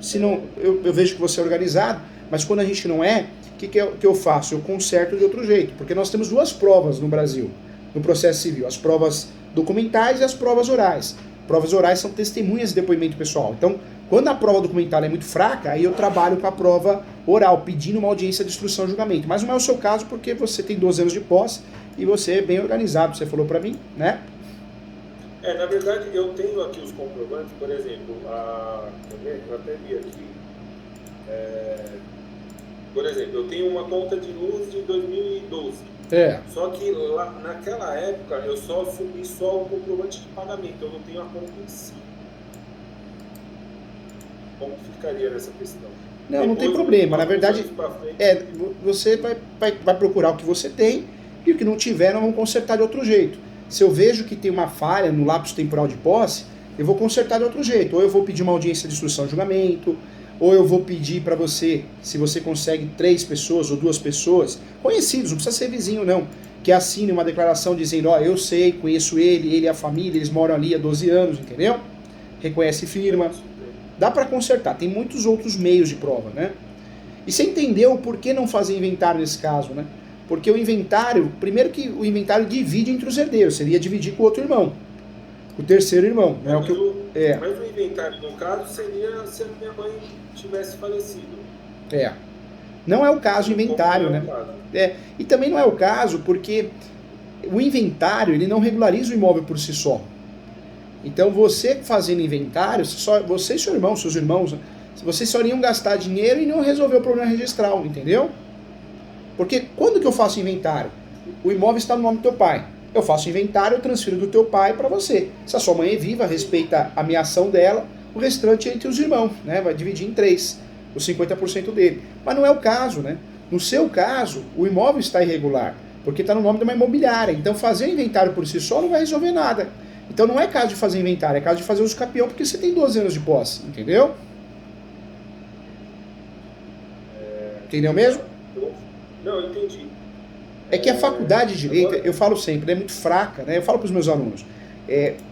Se não, eu vejo que você é organizado, mas quando a gente não é, o que eu faço? Eu conserto de outro jeito, porque nós temos duas provas no Brasil, no processo civil, as provas documentais e as provas orais. Provas orais são testemunhas de depoimento pessoal. Então, quando a prova documental é muito fraca, aí eu trabalho com a prova oral, pedindo uma audiência de instrução e julgamento. Mas não é o seu caso, porque você tem 12 anos de posse e você é bem organizado, você falou para mim, né? Na verdade, eu tenho aqui os comprovantes, por exemplo, eu até vi aqui, por exemplo, eu tenho uma conta de luz de 2012. Só que lá, naquela época eu só subi só o comprovante de pagamento, eu não tenho a conta em si. Como ficaria nessa questão? Não tem problema. Na verdade, você vai procurar o que você tem e o que não tiver, nós vamos consertar de outro jeito. Se eu vejo que tem uma falha no lapso temporal de posse, eu vou consertar de outro jeito. Ou eu vou pedir uma audiência de instrução e julgamento, ou eu vou pedir para você, se você consegue 3 pessoas ou 2 pessoas, conhecidos, não precisa ser vizinho não, que assine uma declaração dizendo, eu sei, conheço ele e a família, eles moram ali há 12 anos, entendeu? Reconhece firma. Dá para consertar, tem muitos outros meios de prova, né? E você entendeu por que não fazer inventário nesse caso, né? Porque o inventário, primeiro que o inventário divide entre os herdeiros, seria dividir com o outro irmão, com o terceiro irmão. Né? Mas o inventário, no caso, seria se a minha mãe tivesse falecido. Não é o caso o inventário, né? E também não é o caso porque o inventário, ele não regulariza o imóvel por si só. Então você fazendo inventário, você e seu irmão, seus irmãos, vocês só iriam gastar dinheiro e não resolver o problema registral, entendeu? Porque quando que eu faço inventário? O imóvel está no nome do teu pai. Eu faço inventário, eu transfiro do teu pai para você. Se a sua mãe é viva, respeita a minha ação dela, o restante é entre os irmãos, né? Vai dividir em 3, os 50% dele. Mas não é o caso, né? No seu caso, o imóvel está irregular, porque está no nome de uma imobiliária. Então fazer inventário por si só não vai resolver nada. Então não é caso de fazer inventário, é caso de fazer uso capião, porque você tem 12 anos de posse, entendeu? Entendeu mesmo? Não, entendi. É que a faculdade de Direito, eu falo sempre, é muito fraca, né? Eu falo para os meus alunos,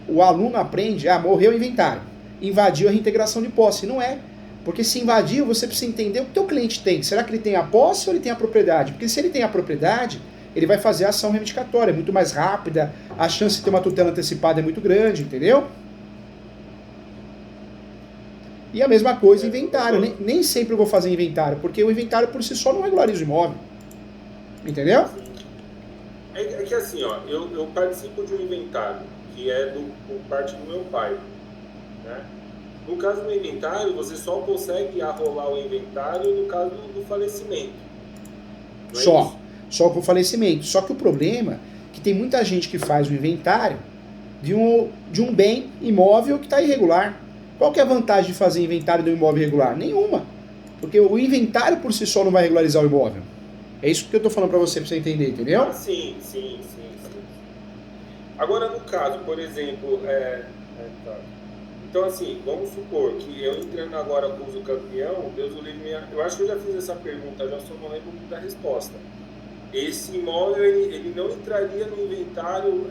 o aluno aprende, morreu o inventário, invadiu a reintegração de posse. Não é, porque se invadiu, você precisa entender o que o teu cliente tem. Será que ele tem a posse ou ele tem a propriedade? Porque se ele tem a propriedade, ele vai fazer a ação reivindicatória, é muito mais rápida, a chance de ter uma tutela antecipada é muito grande, entendeu? E a mesma coisa, inventário. Nem sempre eu vou fazer inventário, porque o inventário por si só não regulariza o imóvel. Entendeu? É que assim, eu participo de um inventário, que é por parte do meu pai. Né? No caso do inventário, você só consegue arrolar o inventário no caso do falecimento. Só com o falecimento. Só que o problema é que tem muita gente que faz o inventário de um bem imóvel que está irregular. Qual que é a vantagem de fazer inventário de um imóvel irregular? Nenhuma. Porque o inventário por si só não vai regularizar o imóvel. É isso que eu estou falando para você entender, entendeu? Sim. Agora, no caso, por exemplo, então assim, vamos supor que eu entrando agora com o uso campeão, Deus o livre, eu acho que eu já fiz essa pergunta, já só não lembro da resposta. Esse imóvel, ele não entraria no inventário,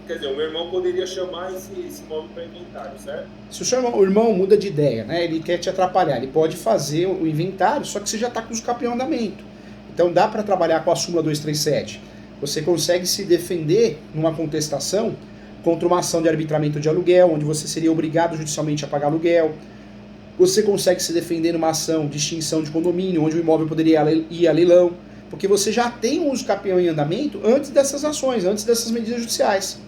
quer dizer, o meu irmão poderia chamar esse imóvel para inventário, certo? Se o irmão muda de ideia, né, ele quer te atrapalhar, ele pode fazer o inventário, só que você já está com os campeão em andamento. Então dá para trabalhar com a súmula 237. Você consegue se defender numa contestação contra uma ação de arbitramento de aluguel, onde você seria obrigado judicialmente a pagar aluguel. Você consegue se defender numa ação de extinção de condomínio, onde o imóvel poderia ir a leilão, porque você já tem um uso capião em andamento antes dessas ações, antes dessas medidas judiciais.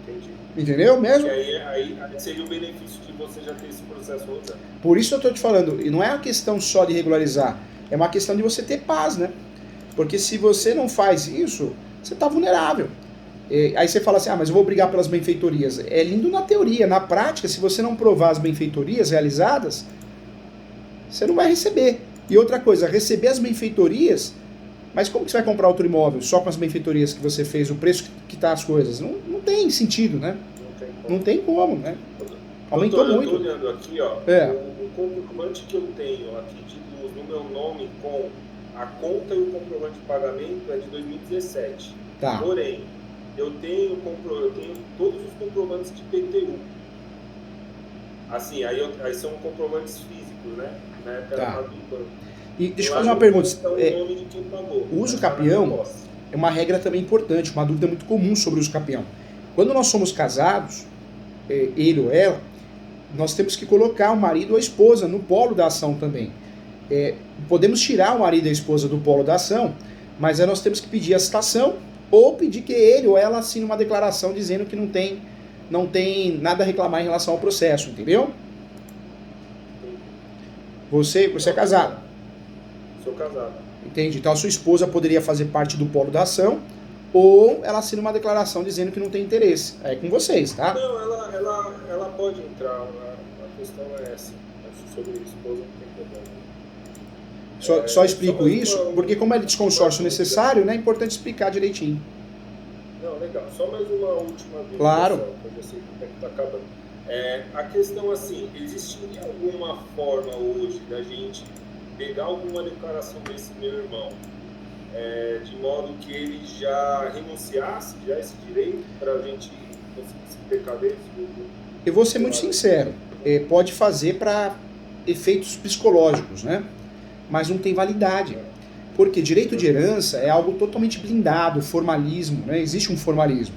Entendi. Entendeu mesmo? E aí seria o benefício de você já ter esse processo rodando. Por isso eu estou te falando, e não é uma questão só de regularizar, é uma questão de você ter paz, né? Porque se você não faz isso, você está vulnerável. Aí você fala assim, mas eu vou brigar pelas benfeitorias. É lindo na teoria, na prática, se você não provar as benfeitorias realizadas, você não vai receber. E outra coisa, receber as benfeitorias, mas como que você vai comprar outro imóvel só com as benfeitorias que você fez, o preço que tá as coisas? Não tem sentido, né? Não tem como, né? Aumentou muito. Eu estou olhando aqui, o comprovante que eu tenho aqui no meu nome com a conta e o comprovante de pagamento é de 2017. Tá. Porém, eu tenho todos os comprovantes de PTU. Assim, aí são comprovantes físicos, né? Na época era uma dupla. E deixa eu fazer uma pergunta. O nome de quem pagou. O uso capião é uma regra também importante, uma dúvida muito comum sobre o uso capião. Quando nós somos casados, ele ou ela, nós temos que colocar o marido ou a esposa no polo da ação também. Podemos tirar o marido e a esposa do polo da ação, mas aí nós temos que pedir a citação ou pedir que ele ou ela assine uma declaração dizendo que não tem nada a reclamar em relação ao processo, entendeu? Você é casado? Sou casado. Entende? Então a sua esposa poderia fazer parte do polo da ação ou ela assina uma declaração dizendo que não tem interesse. É com vocês, tá? Não, ela pode entrar. A questão é essa. Sobre a esposa não tem problema. Só explico isso porque como é de consórcio necessário, né, é importante explicar direitinho. Não, legal. Só mais uma última vez. Claro. Eu já sei como é que tá acabando. A questão assim, existiria alguma forma hoje da gente pegar alguma declaração desse meu irmão, de modo que ele já renunciasse já esse direito para a gente conseguir se precaver? Eu vou ser muito sincero, pode fazer para efeitos psicológicos, né? Mas não tem validade. Porque direito de herança é algo totalmente blindado, formalismo, né? Existe um formalismo.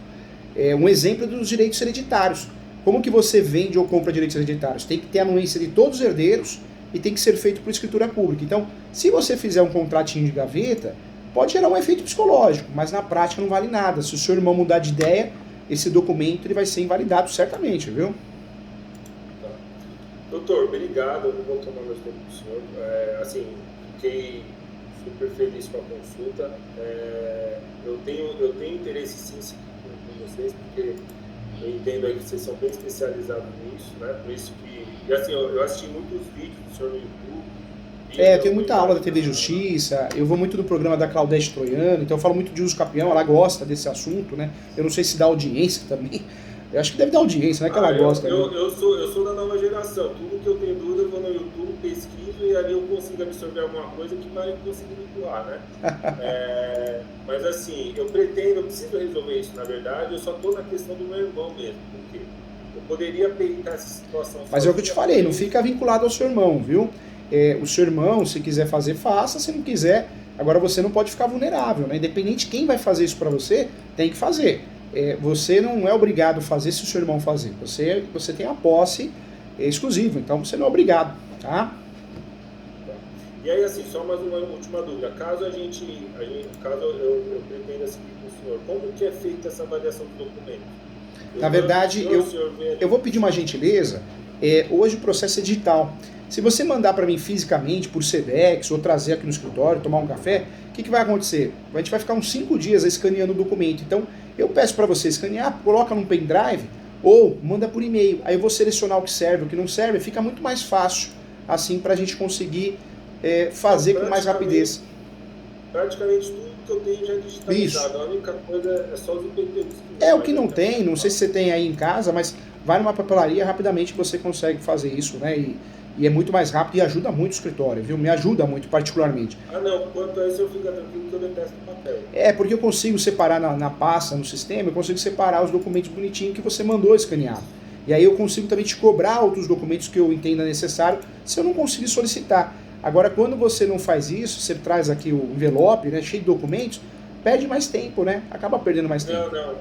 Um exemplo dos direitos hereditários. Como que você vende ou compra direitos hereditários? Tem que ter a anuência de todos os herdeiros e tem que ser feito por escritura pública. Então, se você fizer um contratinho de gaveta, pode gerar um efeito psicológico, mas na prática não vale nada. Se o seu irmão mudar de ideia, esse documento ele vai ser invalidado certamente, viu? Tá. Doutor, obrigado. Eu não vou tomar mais tempo do senhor. Assim, fiquei super feliz com a consulta. Eu tenho interesse sim com vocês, porque eu entendo aí que vocês são bem especializados nisso, né? Por isso que... E assim, eu assisti muitos vídeos do senhor no YouTube. Eu tenho muita aula da TV Justiça, eu vou muito do programa da Claudete Troiano, então eu falo muito de uso capião, ela gosta desse assunto, né? Eu não sei se dá audiência também. Eu acho que deve dar audiência, não é que ela gosta. Eu sou da nova geração. Tudo que eu tenho dúvida, eu vou no YouTube, pesquiso e ali eu consigo absorver alguma coisa que vai conseguir me doar, né? Mas assim, eu preciso resolver isso, na verdade, eu só estou na questão do meu irmão mesmo, porque eu poderia peitar essa situação. Mas é o que eu te falei, não fica vinculado ao seu irmão, viu? O seu irmão, se quiser fazer, faça, se não quiser, agora você não pode ficar vulnerável, né? Independente de quem vai fazer isso para você, tem que fazer. Você não é obrigado a fazer se o seu irmão fazer. Você tem a posse exclusiva, então você não é obrigado, tá? E aí, assim, só mais uma última dúvida. Caso eu pretenda seguir com o senhor, como que é feita essa avaliação do documento? Na verdade, eu vou pedir uma gentileza. Hoje o processo é digital. Se você mandar para mim fisicamente, por Sedex, ou trazer aqui no escritório, tomar um café, o que vai acontecer? A gente vai ficar uns 5 dias escaneando o documento. Então, eu peço para você escanear, coloca num pendrive, ou manda por e-mail. Aí eu vou selecionar o que serve, o que não serve, fica muito mais fácil, assim, para a gente conseguir fazer com mais rapidez. Praticamente tudo que eu tenho já é digitalizado. Isso. A única coisa é só os IPTUs. O que não tem, não sei se você tem aí em casa, mas vai numa papelaria, rapidamente você consegue fazer isso, né? E é muito mais rápido e ajuda muito o escritório, viu? Me ajuda muito, particularmente. Não, quanto a isso eu fico tranquilo que eu detesto papel. Porque eu consigo separar na pasta, no sistema, eu consigo separar os documentos bonitinhos que você mandou escanear. E aí eu consigo também te cobrar outros documentos que eu entenda necessário, se eu não conseguir solicitar. Agora, quando você não faz isso, você traz aqui o envelope, né, cheio de documentos, perde mais tempo, né? Acaba perdendo mais tempo. Não.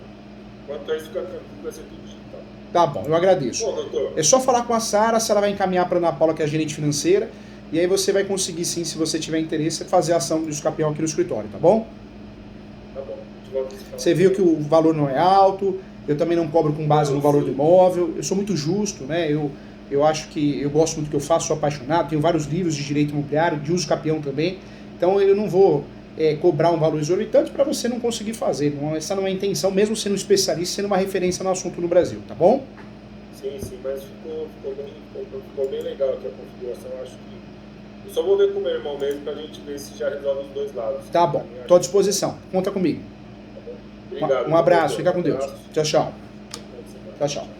Quanto a isso, fica tranquilo, vai ser tudo digital. Tá bom, eu agradeço. Bom, doutor. É só falar com a Sara, se ela vai encaminhar para a Ana Paula, que é a gerente financeira, e aí você vai conseguir sim, se você tiver interesse, fazer a ação do uso capião aqui no escritório, tá bom? Tá bom. Você viu que o valor não é alto, eu também não cobro com base no valor do imóvel, eu sou muito justo, né? Eu acho que eu gosto muito do que eu faço, sou apaixonado, tenho vários livros de direito imobiliário, de uso capião também, então eu não vou cobrar um valor exorbitante para você não conseguir fazer. Essa não é a intenção, mesmo sendo um especialista, sendo uma referência no assunto no Brasil, tá bom? Sim, mas ficou bem legal aqui a configuração. Eu acho que eu só vou ver com o meu irmão mesmo pra gente ver se já resolve os dois lados. Tá bom, estou à disposição. Conta comigo. Tá bom? Obrigado. Um abraço, fica com Deus. Tchau, tchau. Tchau, tchau.